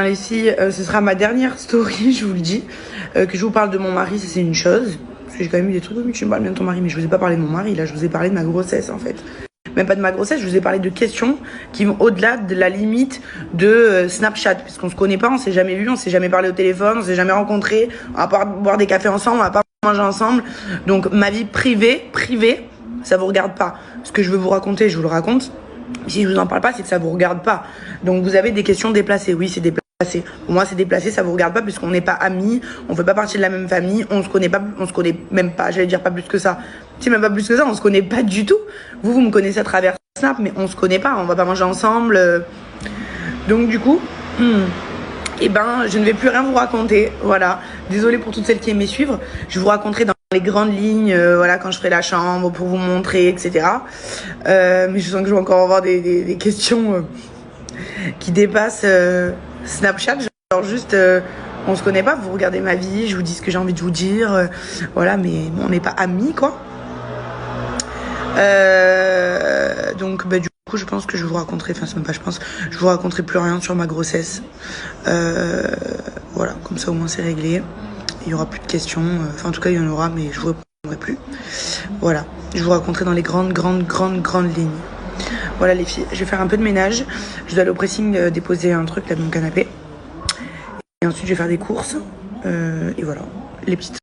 Les filles, ce sera ma dernière story, je vous le dis. Que je vous parle de mon mari, ça c'est une chose. Parce que j'ai quand même eu des trucs, oui, tu me parles bien de ton mari, mais je vous ai pas parlé de mon mari, là, je vous ai parlé de ma grossesse en fait. Même pas de ma grossesse, je vous ai parlé de questions qui vont au-delà de la limite de Snapchat. Parce qu'on se connaît pas, on s'est jamais vu, on s'est jamais parlé au téléphone, on s'est jamais rencontrés, on va pas boire des cafés ensemble, on va pas manger ensemble. Donc ma vie privée, ça vous regarde pas. Ce que je veux vous raconter, je vous le raconte. Si je vous en parle pas, c'est que ça vous regarde pas. Donc vous avez des questions déplacées. Oui, c'est déplacé. Pour moi, c'est déplacé, ça vous regarde pas puisqu'on n'est pas amis, on fait pas partie de la même famille, on se connaît même pas, j'allais dire pas plus que ça. C'est même pas plus que ça, on se connaît pas du tout. Vous me connaissez à travers Snap, mais on se connaît pas, on va pas manger ensemble. Donc du coup, eh ben, je ne vais plus rien vous raconter. Voilà. Désolée pour toutes celles qui aimaient suivre. Je vous raconterai dans les grandes lignes, voilà, quand je ferai la chambre pour vous montrer, etc. Mais je sens que je vais encore avoir des questions qui dépassent Snapchat. Genre juste, on se connaît pas, vous regardez ma vie, je vous dis ce que j'ai envie de vous dire. Voilà, mais on n'est pas amis, quoi. Donc, bah, du coup, je pense que je vous raconterai, enfin, c'est même pas, je pense, je vous raconterai plus rien sur ma grossesse. Voilà, comme ça au moins c'est réglé. Il y aura plus de questions. Enfin, en tout cas, il y en aura, mais je vous répondrai plus. Voilà, je vous raconterai dans les grandes lignes. Voilà les filles, je vais faire un peu de ménage. Je dois aller au pressing déposer un truc là de mon canapé. Et ensuite, je vais faire des courses. Et voilà, les petites